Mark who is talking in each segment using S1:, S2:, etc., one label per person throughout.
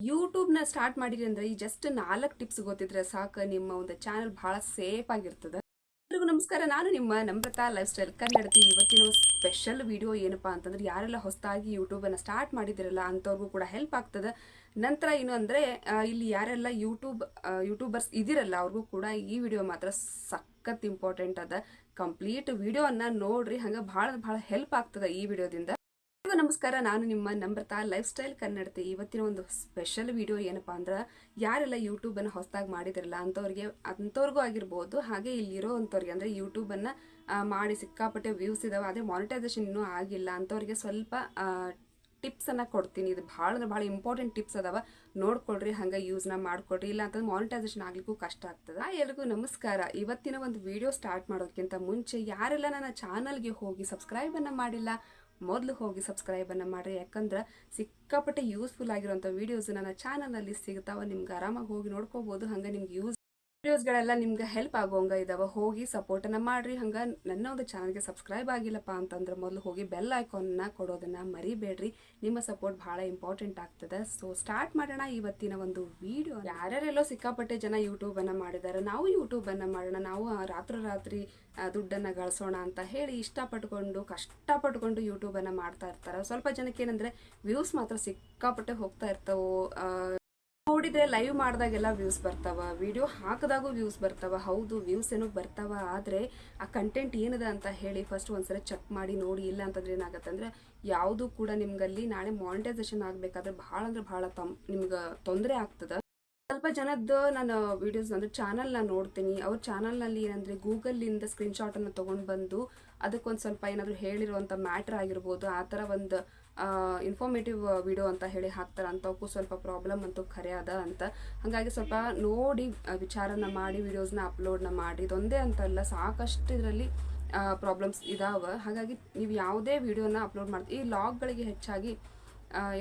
S1: ಯೂಟ್ಯೂಬ್ನ start ಮಾಡಿರಿ ಅಂದ್ರೆ ಈ ಜಸ್ಟ್ 4 ಟಿಪ್ಸ್ ಗೊತ್ತಿದ್ರೆ ಸಾಕು, ನಿಮ್ಮ ಒಂದು ಚಾನಲ್ ಬಹಳ ಸೇಫ್ ಆಗಿರ್ತದೆ. ಎಲ್ರಿಗೂ ನಮಸ್ಕಾರ, ನಾನು ನಿಮ್ಮ ನಮ್ರತಾ ಲೈಫ್ ಸ್ಟೈಲ್ ಕನ್ನಡತಿ. ಇವತ್ತಿನ ಸ್ಪೆಷಲ್ ವಿಡಿಯೋ ಏನಪ್ಪಾ ಅಂತಂದ್ರೆ, ಯಾರೆಲ್ಲ ಹೊಸದಾಗಿ ಯೂಟ್ಯೂಬ್ ಅನ್ನ ಸ್ಟಾರ್ಟ್ ಮಾಡಿದಿರಲ್ಲ ಅಂತವ್ರಿಗೂ ಕೂಡ ಹೆಲ್ಪ್ ಆಗ್ತದೆ. ನಂತರ ಏನು ಅಂದ್ರೆ, ಇಲ್ಲಿ ಯಾರೆಲ್ಲ ಯೂಟ್ಯೂಬರ್ಸ್ ಇದಿರಲ್ಲ ಅವ್ರಿಗೂ ಕೂಡ ಈ ವಿಡಿಯೋ ಮಾತ್ರ ಸಖತ್ ಇಂಪಾರ್ಟೆಂಟ್ ಅದ. ಕಂಪ್ಲೀಟ್ ವಿಡಿಯೋ ಅನ್ನ ನೋಡ್ರಿ, ಹಂಗ ಬಹಳ ಹೆಲ್ಪ್ ಆಗ್ತದ ಈ ವಿಡಿಯೋದಿಂದ. ನಮಸ್ಕಾರ, ನಾನು ನಿಮ್ಮ ನಮ್ರತಾ ಲೈಫ್ ಸ್ಟೈಲ್ ಕನ್ನಡತಿ. ಇವತ್ತಿನ ಒಂದು ಸ್ಪೆಷಲ್ ವಿಡಿಯೋ ಏನಪ್ಪಾ ಅಂದ್ರೆ, ಯಾರೆಲ್ಲ ಯೂಟ್ಯೂಬ್ ಅನ್ನ ಹೊಸದಾಗಿ ಮಾಡಿದಿರಲ್ಲ ಅಂತವ್ರಿಗೂ ಆಗಿರ್ಬೋದು, ಹಾಗೆ ಇಲ್ಲಿರೋ ಅಂತವ್ರಿಗೆ ಅಂದ್ರೆ ಯೂಟ್ಯೂಬ್ ಅನ್ನ ಮಾಡಿ ಸಿಕ್ಕಾಪಟ್ಟೆ ವ್ಯೂಸ್ ಇದಾವೆ, ಅದೇ ಮಾನಿಟೈಸೇಷನ್ ಇನ್ನೂ ಆಗಿಲ್ಲ ಅಂತವ್ರಿಗೆ ಸ್ವಲ್ಪ ಟಿಪ್ಸ್ ಅನ್ನ ಕೊಡ್ತೀನಿ. ಇದು ಬಹಳ ಇಂಪಾರ್ಟೆಂಟ್ ಟಿಪ್ಸ್ ಅದಾವ, ನೋಡ್ಕೊಳ್ರಿ, ಹಂಗ ಯೂಸ್ನ ಮಾಡ್ಕೊಳ್ರಿ. ಇಲ್ಲ ಅಂತಂದ್ರೆ ಮಾನಿಟೈಸೇಷನ್ ಆಗ್ಲಿಕ್ಕೂ ಕಷ್ಟ ಆಗ್ತದೆ. ಎಲ್ರಿಗೂ ನಮಸ್ಕಾರ. ಇವತ್ತಿನ ಒಂದು ವಿಡಿಯೋ ಸ್ಟಾರ್ಟ್ ಮಾಡೋದಕ್ಕಿಂತ ಮುಂಚೆ ಯಾರೆಲ್ಲ ನನ್ನ ಚಾನಲ್ಗೆ ಹೋಗಿ ಸಬ್ಸ್ಕ್ರೈಬ್ ಅನ್ನ ಮಾಡಿಲ್ಲ, ಮೊದಲು ಹೋಗಿ ಸಬ್ಸ್ಕ್ರೈಬ್ ಅನ್ನ ಮಾಡ್ರಿ. ಯಾಕಂದ್ರೆ ಸಿಕ್ಕಾಪಟ್ಟೆ ಯೂಸ್ಫುಲ್ ಆಗಿರುವಂತ ವಿಡಿಯೋಸ್ ನನ್ನ ಚಾನಲ್ ಅಲ್ಲಿ ಸಿಗ್ತಾವ, ನಿಮ್ಗೆ ಆರಾಮಾಗಿ ಹೋಗಿ ನೋಡ್ಕೋಬಹುದು. ಹಂಗ ನಿಮ್ಗೆ ವಿಡಿಯೋಸ್ಗಳೆಲ್ಲ ನಿಮ್ಗೆ ಹೆಲ್ಪ್ ಆಗೋಂಗ ಇದಾವ, ಹೋಗಿ ಸಪೋರ್ಟ್ ಅನ್ನ ಮಾಡ್ರಿ. ಹಂಗ ನನ್ನ ಒಂದು ಚಾನಲ್ಗೆ ಸಬ್ಸ್ಕ್ರೈಬ್ ಆಗಿಲ್ಲಪ್ಪ ಅಂತಂದ್ರೆ ಮೊದಲು ಹೋಗಿ ಬೆಲ್ ಐಕಾನ್ನ ಕೊಡೋದನ್ನ ಮರಿಬೇಡ್ರಿ. ನಿಮ್ಮ ಸಪೋರ್ಟ್ ಬಹಳ ಇಂಪಾರ್ಟೆಂಟ್ ಆಗ್ತದೆ. ಸೊ ಸ್ಟಾರ್ಟ್ ಮಾಡೋಣ ಇವತ್ತಿನ ಒಂದು ವಿಡಿಯೋ. ಯಾರ್ಯಾರೆಲ್ಲೋ ಸಿಕ್ಕಾಪಟ್ಟೆ ಜನ ಯೂಟ್ಯೂಬ್ ಅನ್ನ ಮಾಡಿದ್ದಾರೆ, ನಾವು ಯೂಟ್ಯೂಬ್ ಅನ್ನ ಮಾಡೋಣ, ನಾವು ರಾತ್ರಿ ದುಡ್ಡನ್ನ ಗಳಿಸೋಣ ಅಂತ ಹೇಳಿ ಕಷ್ಟಪಟ್ಕೊಂಡು ಯೂಟ್ಯೂಬ್ ಅನ್ನ ಮಾಡ್ತಾ ಇರ್ತಾರೆ. ಸ್ವಲ್ಪ ಜನಕ್ಕೆ ಏನಂದ್ರೆ ವ್ಯೂಸ್ ಮಾತ್ರ ಸಿಕ್ಕಾಪಟ್ಟೆ ಹೋಗ್ತಾ ಇರ್ತಾವೋ, ನೋಡಿದ್ರೆ ಲೈವ್ ಮಾಡಿದಾಗೆಲ್ಲ ವ್ಯೂಸ್ ಬರ್ತಾವ, ವಿಡಿಯೋ ಹಾಕಿದಾಗೂ ವ್ಯೂಸ್ ಬರ್ತಾವ. ಹೌದು, ವ್ಯೂಸ್ ಏನೋ ಬರ್ತಾವ, ಆದ್ರೆ ಆ ಕಂಟೆಂಟ್ ಏನದ ಅಂತ ಹೇಳಿ ಫಸ್ಟ್ ಒಂದ್ಸಲ ಚೆಕ್ ಮಾಡಿ ನೋಡಿ. ಇಲ್ಲ ಅಂತಂದ್ರೆ ಏನಾಗತ್ತೆ ಅಂದ್ರೆ, ಯಾವುದು ಕೂಡ ನಿಮ್ಗಲ್ಲಿ ನಾಳೆ ಮಾನಿಟೈಸೇಷನ್ ಆಗ್ಬೇಕಾದ್ರೆ ಬಹಳ ನಿಮ್ಗೆ ತೊಂದರೆ ಆಗ್ತದ. ಸ್ವಲ್ಪ ಜನದ್ದು ನಾನು ವಿಡಿಯೋಸ್ ಅಂದ್ರೆ ಚಾನಲ್ ನೋಡ್ತೀನಿ, ಅವ್ರ ಚಾನಲ್ ನಲ್ಲಿ ಏನಂದ್ರೆ ಗೂಗಲ್ ಇಂದ ಸ್ಕ್ರೀನ್ ಶಾಟ್ ಅನ್ನ ತಗೊಂಡ್ ಬಂದು ಅದಕ್ಕೊಂದ್ ಸ್ವಲ್ಪ ಏನಾದ್ರು ಹೇಳಿರುವಂತ ಮ್ಯಾಟರ್ ಆಗಿರ್ಬೋದು, ಆ ತರ ಒಂದು ಇನ್ಫಾರ್ಮೇಟಿವ್ ವಿಡಿಯೋ ಅಂತ ಹೇಳಿ ಹಾಕ್ತಾರ. ಅಂತವಕ್ಕೂ ಸ್ವಲ್ಪ ಪ್ರಾಬ್ಲಮ್ ಅಂತೂ ಖರೆ ಅದ ಅಂತ. ಹಾಗಾಗಿ ಸ್ವಲ್ಪ ನೋಡಿ ವಿಚಾರನ ಮಾಡಿ ವಿಡಿಯೋಸ್ನ ಅಪ್ಲೋಡ್ನ ಮಾಡಿ. ಇದೊಂದೇ ಅಂತಲ್ಲ, ಸಾಕಷ್ಟು ಇದರಲ್ಲಿ ಪ್ರಾಬ್ಲಮ್ಸ್ ಇದಾವ. ಹಾಗಾಗಿ ನೀವು ಯಾವುದೇ ವಿಡಿಯೋನ ಅಪ್ಲೋಡ್ ಮಾಡ್ತೀವಿ, ಈ ಲಾಗ್ಗಳಿಗೆ ಹೆಚ್ಚಾಗಿ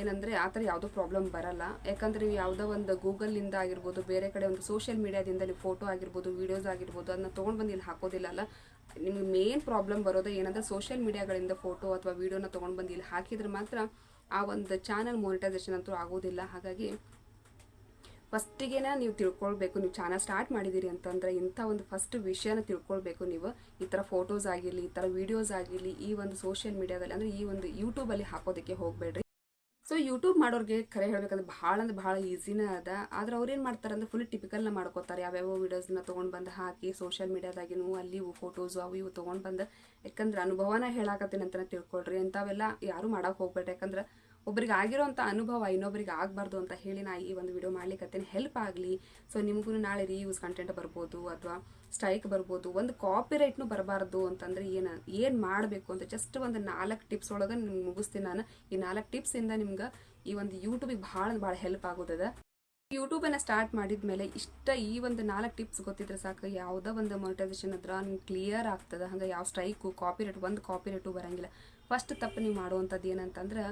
S1: ಏನಂದ್ರೆ ಆ ಥರ ಯಾವುದೋ ಪ್ರಾಬ್ಲಮ್ ಬರಲ್ಲ. ಯಾಕಂದ್ರೆ ನೀವು ಯಾವುದೋ ಒಂದು ಗೂಗಲಿಂದ ಆಗಿರ್ಬೋದು, ಬೇರೆ ಕಡೆ ಒಂದು ಸೋಷಿಯಲ್ ಮೀಡಿಯಾದಿಂದ ನೀವು ಫೋಟೋ ಆಗಿರ್ಬೋದು, ವಿಡಿಯೋಸ್ ಆಗಿರ್ಬೋದು, ಅದನ್ನ ತೊಗೊಂಡು ಬಂದು ಇಲ್ಲಿ ಹಾಕೋದಿಲ್ಲಲ್ಲ. ನಿಮ್ಗೆ ಮೇನ್ ಪ್ರಾಬ್ಲಮ್ ಬರೋದು ಏನಂದ್ರೆ, ಸೋಷಿಯಲ್ ಮೀಡಿಯಾಗಳಿಂದ ಫೋಟೋ ಅಥವಾ ವಿಡಿಯೋನ ತೊಗೊಂಡು ಬಂದು ಇಲ್ಲಿ ಹಾಕಿದ್ರೆ ಮಾತ್ರ ಆ ಒಂದು ಚಾನಲ್ ಮಾನಿಟೈಸೇಷನ್ ಅಂತೂ ಆಗೋದಿಲ್ಲ. ಹಾಗಾಗಿ ಫಸ್ಟಿಗೆನ ನೀವು ತಿಳ್ಕೊಳ್ಬೇಕು, ನೀವು ಚಾನಲ್ ಸ್ಟಾರ್ಟ್ ಮಾಡಿದ್ದೀರಿ ಅಂತಂದ್ರೆ ಇಂಥ ಒಂದು ಫಸ್ಟ್ ವಿಷಯನ ತಿಳ್ಕೊಳ್ಬೇಕು. ನೀವು ಈ ಥರ ಫೋಟೋಸ್ ಆಗಿರಲಿ, ಈ ಥರ ವಿಡಿಯೋಸ್ ಆಗಿರಲಿ ಈ ಒಂದು ಸೋಷಿಯಲ್ ಮೀಡಿಯಾದಲ್ಲಿ ಅಂದ್ರೆ ಈ ಒಂದು ಯೂಟ್ಯೂಬಲ್ಲಿ ಹಾಕೋದಕ್ಕೆ ಹೋಗಬೇಡ್ರಿ. ಸೊ ಯೂಟ್ಯೂಬ್ ಮಾಡೋರಿಗೆ ಖರೆ ಹೇಳ್ಬೇಕಂದ್ರೆ ಬಹಳ ಈಸಿನೇ ಅದ. ಆದ್ರೆ ಅವ್ರು ಏನು ಮಾಡ್ತಾರೆ ಅಂದ್ರೆ ಫುಲ್ ಟಿಪಿಕಲ್ನ ಮಾಡ್ಕೋತಾರೆ. ಯಾವ್ಯಾವ ವಿಡಿಯೋಸ್ನ ತೊಗೊಂಡು ಬಂದು ಹಾಕಿ ಸೋಷಿಯಲ್ ಮೀಡಿಯಾದಾಗಿನೂ ಅಲ್ಲಿ ಫೋಟೋಸ್ ಅವು ಇವು ತೊಗೊಂಡು ಬಂದು, ಯಾಕಂದ್ರೆ ಅನುಭವನ ಹೇಳಾಕತ್ತೀನಿ ಅಂತ ತಿಳ್ಕೊಳ್ರಿ. ಇಂಥವೆಲ್ಲ ಯಾರು ಮಾಡಕ್ಕೆ ಹೋಗ್ಬೇಡ್ರಿ. ಯಾಕಂದ್ರೆ ಒಬ್ಬರಿಗೆ ಆಗಿರೋಂಥ ಅನುಭವ ಇನ್ನೊಬ್ಬರಿಗೆ ಆಗಬಾರ್ದು ಅಂತ ಹೇಳಿ ನಾ ಈ ಒಂದು ವಿಡಿಯೋ ಮಾಡ್ಲಿಕ್ಕೆ ಹೆಲ್ಪ್ ಆಗಲಿ. ಸೊ ನಿಮಗೂ ನಾಳೆ ರೀಯೂಸ್ ಕಂಟೆಂಟ್ ಬರ್ಬೋದು ಅಥವಾ ಸ್ಟ್ರೈಕ್ ಬರ್ಬೋದು, ಒಂದು ಕಾಪಿರೈಟ್ನು ಬರಬಾರ್ದು ಅಂತಂದ್ರೆ ಏನು ಮಾಡಬೇಕು ಅಂತ ಜಸ್ಟ್ ಒಂದು 4 ಟಿಪ್ಸ್ ಒಳಗೆ ನಿಮ್ಗೆ ಮುಗಿಸ್ತೀನಿ ನಾನು. ಈ 4 ಟಿಪ್ಸಿಂದ ನಿಮ್ಗೆ ಈ ಒಂದು ಯೂಟ್ಯೂಬಿಗೆ ಭಾಳ ಹೆಲ್ಪ್ ಆಗೋದದ. ಯೂಟ್ಯೂಬನ್ನು ಸ್ಟಾರ್ಟ್ ಮಾಡಿದ್ಮೇಲೆ ಈ ಒಂದು 4 ಟಿಪ್ಸ್ ಗೊತ್ತಿದ್ರೆ ಸಾಕು, ಯಾವುದೋ ಒಂದು ಮಾನಿಟೈಸೇಷನ್ ಹತ್ರ ನಿಮ್ಗೆ ಕ್ಲಿಯರ್ ಆಗ್ತದೆ. ಹಂಗೆ ಯಾವ ಸ್ಟ್ರೈಕು ಕಾಪಿರೈಟು ಬರಂಗಿಲ್ಲ. ಫಸ್ಟ್ ತಪ್ಪು ನೀವು ಮಾಡುವಂಥದ್ದು ಏನಂತಂದ್ರೆ,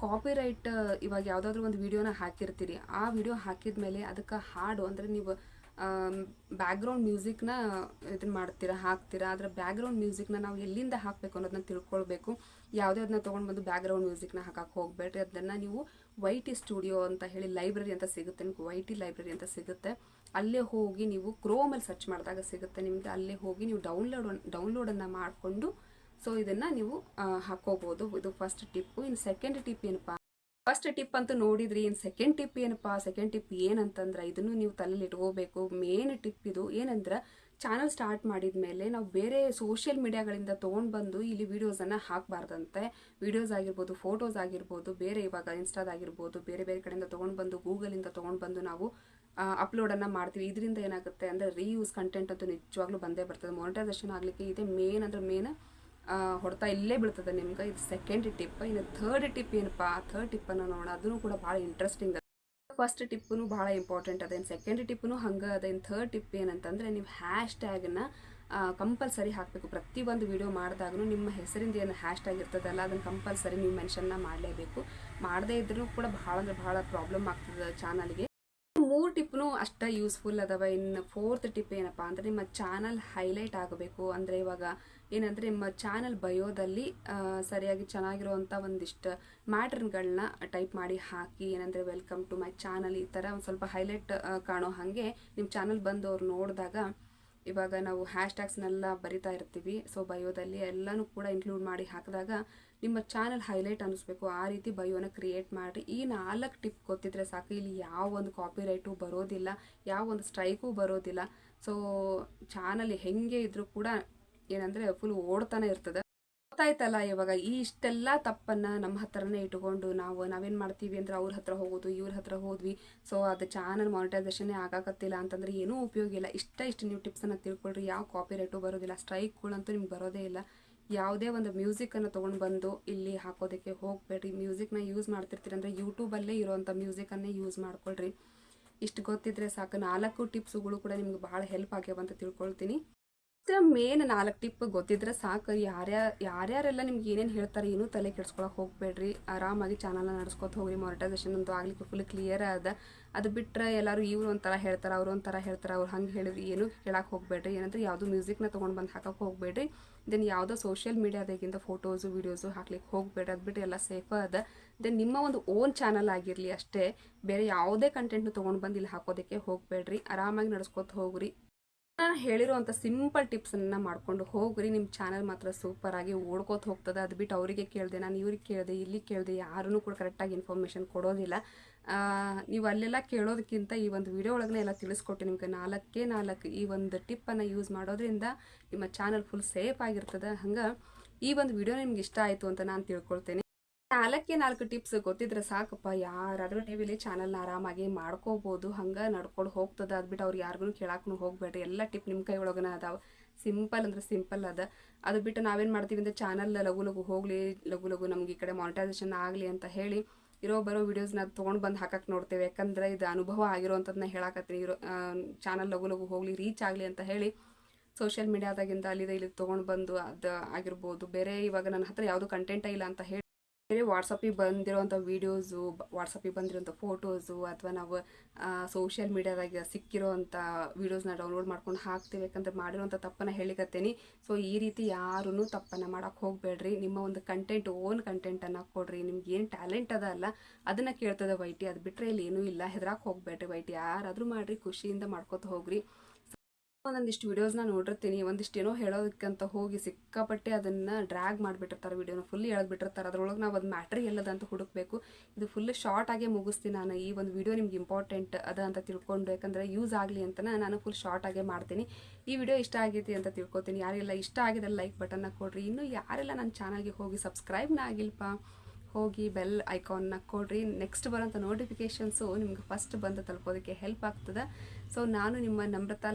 S1: ಕಾಪಿರೈಟ್ ಇವಾಗ ಯಾವುದಾದ್ರೂ ಒಂದು ವಿಡಿಯೋನ ಹಾಕಿರ್ತೀರಿ, ಆ ವಿಡಿಯೋ ಹಾಕಿದ್ಮೇಲೆ ಅದಕ್ಕೆ ಹಾಡು ಅಂದರೆ ನೀವು ಬ್ಯಾಕ್ಗ್ರೌಂಡ್ ಮ್ಯೂಸಿಕ್ನ ಇದನ್ನ ಹಾಕ್ತೀರಾ. ಆದರೆ ಬ್ಯಾಕ್ಗ್ರೌಂಡ್ ಮ್ಯೂಸಿಕ್ನ ನಾವು ಎಲ್ಲಿಂದ ಹಾಕಬೇಕು ಅನ್ನೋದನ್ನ ತಿಳ್ಕೊಳ್ಬೇಕು. ಯಾವುದೇ ಅದನ್ನ ತೊಗೊಂಡು ಬಂದು ಬ್ಯಾಕ್ಗ್ರೌಂಡ್ ಮ್ಯೂಸಿಕ್ನ ಹಾಕಕ್ಕೆ ಹೋಗಬೇಡ್ರಿ. ಅದನ್ನು ನೀವು YT ಸ್ಟುಡಿಯೋ ಅಂತ ಹೇಳಿ ಲೈಬ್ರರಿ ಅಂತ ಸಿಗುತ್ತೆ, ನಿಮ್ಗೆ YT ಲೈಬ್ರರಿ ಅಂತ ಸಿಗುತ್ತೆ. ಅಲ್ಲೇ ಹೋಗಿ ನೀವು ಕ್ರೋಮಲ್ಲಿ ಸರ್ಚ್ ಮಾಡಿದಾಗ ಸಿಗುತ್ತೆ ನಿಮಗೆ. ಅಲ್ಲೇ ಹೋಗಿ ನೀವು ಡೌನ್ಲೋಡನ್ನು ಮಾಡಿಕೊಂಡು ಸೊ ಇದನ್ನು ನೀವು ಹಾಕೋಬೋದು. ಇದು ಫಸ್ಟ್ ಟಿಪ್ಪು. ಇನ್ನು ಸೆಕೆಂಡ್ ಟಿಪ್ ಏನಪ್ಪಾ, ಫಸ್ಟ್ ಟಿಪ್ ಅಂತೂ ನೋಡಿದ್ರಿ. ಇನ್ನು ಸೆಕೆಂಡ್ ಟಿಪ್ ಸೆಕೆಂಡ್ ಟಿಪ್ ಏನಂತಂದ್ರೆ, ಇದನ್ನು ನೀವು ತಲೆಯಲ್ಲಿ ಇಟ್ಕೋಬೇಕು. ಮೇನ್ ಟಿಪ್ ಇದು ಏನಂದ್ರೆ, ಚಾನಲ್ ಸ್ಟಾರ್ಟ್ ಮಾಡಿದ್ಮೇಲೆ ನಾವು ಬೇರೆ ಸೋಷಿಯಲ್ ಮೀಡಿಯಾಗಳಿಂದ ತೊಗೊಂಡು ಬಂದು ಇಲ್ಲಿ ವಿಡಿಯೋಸನ್ನು ಹಾಕಬಾರ್ದಂತೆ. ವಿಡಿಯೋಸ್ ಆಗಿರ್ಬೋದು, ಫೋಟೋಸ್ ಆಗಿರ್ಬೋದು, ಬೇರೆ ಇವಾಗ ಇನ್ಸ್ಟಾದಾಗಿರ್ಬೋದು, ಬೇರೆ ಕಡೆಯಿಂದ ತೊಗೊಂಡು ಬಂದು ಗೂಗಲಿಂದ ತೊಗೊಂಡು ಬಂದು ನಾವು ಅಪ್ಲೋಡನ್ನು ಮಾಡ್ತೀವಿ. ಇದರಿಂದ ಏನಾಗುತ್ತೆ ಅಂದರೆ ರೀಯೂಸ್ ಕಂಟೆಂಟ್ ಅಂತೂ ನಿಜವಾಗ್ಲೂ ಬಂದೇ ಬರ್ತದೆ. ಮಾನಿಟೈಸೇಷನ್ ಆಗಲಿಕ್ಕೆ ಇದೆ ಮೇನ್ ಹೊಡ್ತಾ ಇಲ್ಲೇ ಬೀಳ್ತದೆ ನಿಮ್ಗೆ. ಇದು ಸೆಕೆಂಡ್ ಟಿಪ್. ಇನ್ನು ಥರ್ಡ್ ಟಿಪ್ ಏನಪ್ಪಾ, ಥರ್ಡ್ ಟಿಪ್ಪನ್ನು ನೋಡೋಣ. ಅದನ್ನು ಕೂಡ ಭಾಳ ಇಂಟ್ರೆಸ್ಟಿಂಗ್ ಅದ. ಫಸ್ಟ್ ಟಿಪ್ಪು ಭಾಳ ಇಂಪಾರ್ಟೆಂಟ್ ಅದ, ಇನ್ನು ಸೆಕೆಂಡ್ ಟಿಪ್ಪು ಹಂಗೆ ಅದ. ಇನ್ನು ಥರ್ಡ್ ಟಿಪ್ ಏನಂತಂದರೆ, ನೀವು ಹ್ಯಾಶ್ಟ್ಯಾಗನ್ನು ಕಂಪಲ್ಸರಿ ಹಾಕಬೇಕು. ಪ್ರತಿಯೊಂದು ವಿಡಿಯೋ ಮಾಡಿದಾಗೂ ನಿಮ್ಮ ಹೆಸರಿಂದ ಏನು ಹ್ಯಾಶ್ಟ್ಯಾಗ್ ಇರ್ತದಲ್ಲ ಅದನ್ನು ಕಂಪಲ್ಸರಿ ನೀವು ಮೆನ್ಷನ್ನ ಮಾಡಲೇಬೇಕು. ಮಾಡದೇ ಇದ್ರೂ ಕೂಡ ಭಾಳ ಪ್ರಾಬ್ಲಮ್ ಆಗ್ತದೆ ಚಾನಲ್ಗೆ. ಮೂರು ಟಿಪ್ನು ಅಷ್ಟ ಯೂಸ್ಫುಲ್ ಅದಾವ. ಇನ್ನು ಫೋರ್ತ್ ಟಿಪ್ ಏನಪ್ಪ ಅಂದರೆ ನಿಮ್ಮ ಚಾನಲ್ ಹೈಲೈಟ್ ಆಗಬೇಕು. ಅಂದರೆ ಇವಾಗ ಏನಂದರೆ ನಿಮ್ಮ ಚಾನಲ್ ಬಯೋದಲ್ಲಿ ಸರಿಯಾಗಿ ಚೆನ್ನಾಗಿರುವಂಥ ಒಂದಿಷ್ಟು ಮ್ಯಾಟ್ರನ್ಗಳನ್ನ ಟೈಪ್ ಮಾಡಿ ಹಾಕಿ. ಏನಂದರೆ ವೆಲ್ಕಮ್ ಟು ಮೈ ಚಾನಲ್ ಈ ಥರ ಒಂದು ಸ್ವಲ್ಪ ಹೈಲೈಟ್ ಕಾಣೋ ಹಾಗೆ ನಿಮ್ಮ ಚಾನಲ್ ಬಂದು ಅವ್ರು ನೋಡಿದಾಗ, ಇವಾಗ ನಾವು ಹ್ಯಾಶ್ಟ್ಯಾಗ್ಸ್ನೆಲ್ಲ ಬರಿತಾ ಇರ್ತೀವಿ, ಸೊ ಬಯೋದಲ್ಲಿ ಎಲ್ಲನೂ ಕೂಡ ಇನ್ಕ್ಲೂಡ್ ಮಾಡಿ ಹಾಕಿದಾಗ ನಿಮ್ಮ ಚಾನಲ್ ಹೈಲೈಟ್ ಅನ್ನಿಸ್ಬೇಕು. ಆ ರೀತಿ ಬಯೋನ ಕ್ರಿಯೇಟ್ ಮಾಡಿ. ಈ 4 ಟಿಪ್ ಗೊತ್ತಿದ್ರೆ ಸಾಕು. ಇಲ್ಲಿ ಯಾವ ಒಂದು ಕಾಪಿರೈಟು ಬರೋದಿಲ್ಲ, ಯಾವ ಒಂದು ಸ್ಟ್ರೈಕು ಬರೋದಿಲ್ಲ. ಸೊ ಚಾನಲ್ ಹೆಂಗೆ ಇದ್ರೂ ಕೂಡ ಏನಂದರೆ ಫುಲ್ ಓಡ್ತಾನೆ ಇರ್ತದೆ. ಗೊತ್ತಾಯ್ತಲ್ಲ, ಇವಾಗ ಈ ಇಷ್ಟೆಲ್ಲ ತಪ್ಪನ್ನ ನಮ್ಮ ಹತ್ರನೇ ಇಟ್ಕೊಂಡು ನಾವೇನು ಮಾಡ್ತೀವಿ ಅಂದ್ರೆ ಅವ್ರ ಹತ್ರ ಹೋಗೋದು, ಇವ್ರ ಹತ್ರ ಹೋದ್ವಿ, ಸೊ ಅದು ಚಾನಲ್ ಮಾನಿಟೈಸೇಷನ್ನೇ ಆಗಾಕತ್ತಿಲ್ಲ ಅಂತಂದ್ರೆ ಏನೂ ಉಪಯೋಗ ಇಲ್ಲ. ಇಷ್ಟು ನೀವು ಟಿಪ್ಸನ್ನು ತಿಳ್ಕೊಳ್ರಿ. ಯಾವ ಕಾಪಿರೈಟು ಬರೋದಿಲ್ಲ, ಸ್ಟ್ರೈಕ್ಗಳಂತೂ ನಿಮ್ಗೆ ಬರೋದೇ ಇಲ್ಲ. ಯಾವುದೇ ಒಂದು ಮ್ಯೂಸಿಕನ್ನು ತೊಗೊಂಡು ಬಂದು ಇಲ್ಲಿ ಹಾಕೋದಕ್ಕೆ ಹೋಗಬೇಡ್ರಿ. ಮ್ಯೂಸಿಕ್ನ ಯೂಸ್ ಮಾಡ್ತಿರ್ತೀರಿ ಅಂದರೆ ಯೂಟ್ಯೂಬಲ್ಲೇ ಇರೋವಂಥ ಮ್ಯೂಸಿಕನ್ನೇ ಯೂಸ್ ಮಾಡ್ಕೊಳ್ರಿ. ಇಷ್ಟು ಗೊತ್ತಿದ್ರೆ ಸಾಕು. 4 ಟಿಪ್ಸ್ಗಳು ಕೂಡ ನಿಮ್ಗೆ ಭಾಳ ಹೆಲ್ಪ್ ಆಗ್ಯಾವಂತ ತಿಳ್ಕೊಳ್ತೀನಿ. ಮೇನ್ 4 ಟಿಪ್ ಗೊತ್ತಿದ್ರೆ ಸಾಕು. ಯಾರ್ಯಾರೆಲ್ಲ ನಿಮ್ಗೆ ಏನೇನು ಹೇಳ್ತಾರೆ ಏನೂ ತಲೆ ಕೆಡ್ಸ್ಕೊಳಕ್ಕೆ ಹೋಗಬೇಡ್ರಿ. ಆರಾಮಾಗಿ ಚಾನಲ್ನ ನಡೆಸ್ಕೊತ ಹೋಗ್ರಿ. ಮಾನಿಟೈಸೇಷನ್ ಅಂತೂ ಆಗ್ಲಿಕ್ಕೆ ಫುಲ್ ಕ್ಲಿಯರ್ ಅದ. ಅದು ಬಿಟ್ಟರೆ ಎಲ್ಲರೂ ಇವ್ರು ಒಂಥರ ಹೇಳ್ತಾರೆ, ಅವ್ರು ಒಂಥರ ಹೇಳ್ತಾರೆ, ಅವ್ರು ಹಂಗೆ ಹೇಳಿದ್ರಿ ಏನೂ ಹೇಳಕ್ಕೆ ಹೋಗಬೇಡ್ರಿ. ಏನಂದ್ರೆ ಯಾವುದೂ ಮ್ಯೂಸಿಕ್ನ ತೊಗೊಂಡು ಬಂದು ಹಾಕಕ್ಕೆ ಹೋಗಬೇಡ್ರಿ. ದೆನ್ ಯಾವುದೋ ಸೋಷಿಯಲ್ ಮೀಡಿಯಾದಾಗಿಂದ ಫೋಟೋಸು ವೀಡಿಯೋಸು ಹಾಕ್ಲಿಕ್ಕೆ ಹೋಗಬೇಡ್ರಿ. ಅದು ಬಿಟ್ಟು ಎಲ್ಲ ಸೇಫ್ ಅದ. ದೆನ್ ನಿಮ್ಮ ಒಂದು ಓನ್ ಚಾನಲ್ ಆಗಿರಲಿ ಅಷ್ಟೇ. ಬೇರೆ ಯಾವುದೇ ಕಂಟೆಂಟ್ನ ತೊಗೊಂಡು ಬಂದು ಇಲ್ಲಿ ಹಾಕೋದಕ್ಕೆ ಹೋಗಬೇಡ್ರಿ. ಆರಾಮಾಗಿ ನಡೆಸ್ಕೊತ ಹೋಗ್ರಿ. ನಾನು ಹೇಳಿರುವಂಥ ಸಿಂಪಲ್ ಟಿಪ್ಸನ್ನು ಮಾಡ್ಕೊಂಡು ಹೋಗ್ರಿ. ನಿಮ್ಮ ಚಾನಲ್ ಮಾತ್ರ ಸೂಪರಾಗಿ ಓಡ್ಕೋತ ಹೋಗ್ತದೆ. ಅದು ಬಿಟ್ಟು ಅವರಿಗೆ ಕೇಳಿದೆ, ನಾನು ಇವ್ರಿಗೆ ಕೇಳಿದೆ, ಇಲ್ಲಿ ಕೇಳಿದೆ, ಯಾರೂ ಕೂಡ ಕರೆಕ್ಟಾಗಿ ಇನ್ಫಾರ್ಮೇಷನ್ ಕೊಡೋದಿಲ್ಲ. ನೀವು ಅಲ್ಲೆಲ್ಲ ಕೇಳೋದಕ್ಕಿಂತ ಈ ಒಂದು ವಿಡಿಯೋ ಒಳಗನೆ ಎಲ್ಲ ತಿಳಿಸ್ಕೊಟ್ಟು ನಿಮ್ಗೆ 4 ಈ ಒಂದು ಟಿಪ್ಪನ್ನು ಯೂಸ್ ಮಾಡೋದ್ರಿಂದ ನಿಮ್ಮ ಚಾನಲ್ ಫುಲ್ ಸೇಫ್ ಆಗಿರ್ತದೆ. ಹಂಗೆ ಈ ಒಂದು ವಿಡಿಯೋ ನಿಮ್ಗೆ ಇಷ್ಟ ಆಯಿತು ಅಂತ ನಾನು ತಿಳ್ಕೊಳ್ತೇನೆ. 4 ಟಿಪ್ಸ್ ಗೊತ್ತಿದ್ರೆ ಸಾಕಪ್ಪ. ಯಾರಾದರೂ ನೀವು ಇಲ್ಲಿ ಚಾನಲ್ನ ಆರಾಮಾಗಿ ಮಾಡ್ಕೋಬೋದು. ಹಂಗೆ ನಡ್ಕೊಂಡು ಹೋಗ್ತದೆ. ಅದ್ಬಿಟ್ಟು ಅವ್ರು ಯಾರಿಗೂ ಕೇಳಕ್ಕೂ ಹೋಗಬೇಡ್ರಿ. ಎಲ್ಲ ಟಿಪ್ ನಿಮ್ಮ ಕೈ ಒಳಗನ ಅದಾವೆ. ಸಿಂಪಲ್ ಅಂದ್ರೆ ಸಿಂಪಲ್ ಅದ. ಅದು ಬಿಟ್ಟು ನಾವೇನು ಮಾಡ್ತೀವಿ ಅಂದರೆ ಚಾನಲ್ ಲಘು ಹೋಗಲಿ, ಲಘು ನಮ್ಗೆ ಈ ಕಡೆ ಮಾನಿಟೈಸೇಷನ್ ಆಗಲಿ ಅಂತ ಹೇಳಿ ಬರೋ ವೀಡಿಯೋಸ್ನ ತೊಗೊಂಡು ಬಂದು ಹಾಕಕ್ಕೆ ನೋಡ್ತೇವೆ. ಯಾಕಂದ್ರೆ ಇದು ಅನುಭವ ಆಗಿರೋವಂಥದ್ದನ್ನ ಹೇಳಕತ್ತೀನಿ. ಚಾನಲ್ ಲಘು ಹೋಗಲಿ, ರೀಚ್ ಆಗಲಿ ಅಂತ ಹೇಳಿ ಸೋಷಿಯಲ್ ಮೀಡಿಯಾದಾಗಿಂದ ಅಲ್ಲಿದೆ ಇಲ್ಲಿ ತೊಗೊಂಡು ಬಂದು ಅದು ಆಗಿರ್ಬೋದು. ಬೇರೆ ಇವಾಗ ನನ್ನ ಹತ್ರ ಯಾವುದು ಕಂಟೆಂಟೇ ಇಲ್ಲ ಅಂತ ಹೇಳಿ ಬೇರೆ ವಾಟ್ಸಪ್ಪಿಗೆ ಬಂದಿರೋಂಥ ವೀಡಿಯೋಸು, ವಾಟ್ಸಪ್ಪಿಗೆ ಬಂದಿರೋಂಥ ಫೋಟೋಸು, ಅಥವಾ ನಾವು ಸೋಷಿಯಲ್ ಮೀಡಿಯಾದಾಗ ಸಿಕ್ಕಿರೋವಂಥ ವೀಡಿಯೋಸ್ನ ಡೌನ್ಲೋಡ್ ಮಾಡ್ಕೊಂಡು ಹಾಕ್ತೀವಿ. ಯಾಕಂದ್ರೆ ಮಾಡಿರೋಂಥ ತಪ್ಪನ್ನು ಹೇಳಿಕತ್ತೀನಿ. ಸೊ ಈ ರೀತಿ ಯಾರೂ ತಪ್ಪನ್ನು ಮಾಡೋಕ್ಕೆ ಹೋಗಬೇಡ್ರಿ. ನಿಮ್ಮ ಒಂದು ಓನ್ ಕಂಟೆಂಟನ್ನು ಕೊಡ್ರಿ. ನಿಮ್ಗೆ ಏನು ಟ್ಯಾಲೆಂಟ್ ಅದ ಅಲ್ಲ ಅದನ್ನು ಕೇಳ್ತದೆ ವೈಟಿ. ಅದು ಬಿಟ್ಟರೆ ಇಲ್ಲಿ ಏನೂ ಇಲ್ಲ. ಹೆದರಾಕ್ಕೆ ಹೋಗಬೇಡ್ರಿ ವೈಟಿ. ಯಾರಾದರೂ ಮಾಡಿರಿ, ಖುಷಿಯಿಂದ ಮಾಡ್ಕೊತ ಹೋಗ್ರಿ. ಒಂದೊಂದಿಷ್ಟು ವೀಡಿಯೋಸ್ನ ನೋಡಿರ್ತೀನಿ. ಒಂದಿಷ್ಟು ಏನೋ ಹೇಳೋದಕ್ಕಂತ ಹೋಗಿ ಸಿಕ್ಕಾಪಟ್ಟೆ ಅದನ್ನು ಡ್ರ್ಯಾಗ್ ಮಾಡಿಬಿಟ್ಟಿರ್ತಾರೆ. ವೀಡಿಯೋನ ಫುಲ್ ಎಳೆದ್ಬಿಟ್ಟಿರ್ತಾರೆ. ಅದ್ರೊಳಗೆ ನಾವು ಅದು ಮ್ಯಾಟ್ರಿ ಎಲ್ಲದಂತ ಹುಡುಕಬೇಕು. ಇದು ಫುಲ್ ಶಾರ್ಟ್ ಆಗೇ ಮುಗಿಸ್ತೀನಿ ನಾನು. ಈ ಒಂದು ವಿಡಿಯೋ ನಿಮ್ಗೆ ಇಂಪಾರ್ಟೆಂಟ್ ಅದ ಅಂತ ತಿಳ್ಕೊಂಡು, ಯಾಕಂದರೆ ಯೂಸ್ ಆಗಲಿ ಅಂತ ನಾನು ಫುಲ್ ಶಾರ್ಟ್ ಆಗೇ ಮಾಡ್ತೀನಿ. ಈ ವಿಡಿಯೋ ಇಷ್ಟ ಆಗೈತಿ ಅಂತ ತಿಳ್ಕೊತೀನಿ. ಯಾರೆಲ್ಲ ಇಷ್ಟ ಆಗಿದ್ರೆ ಲೈಕ್ ಬಟನ್ನ ಕೊಡ್ರಿ. ಇನ್ನೂ ಯಾರೆಲ್ಲ ನನ್ನ ಚಾನಲ್ಗೆ ಹೋಗಿ ಸಬ್ಸ್ಕ್ರೈಬ್ನ ಆಗಿಲ್ಪ, ಹೋಗಿ ಬೆಲ್ ಐಕಾನ್ನ ಕೊಡ್ರಿ. ನೆಕ್ಸ್ಟ್ ಬರೋಂಥ ನೋಟಿಫಿಕೇಷನ್ಸು ನಿಮ್ಗೆ ಫಸ್ಟ್ ಬಂದು ತಲುಪೋದಕ್ಕೆ ಹೆಲ್ಪ್ ಆಗ್ತದೆ. ಸೊ ನಾನು ನಿಮ್ಮ ನಮ್ರತಾ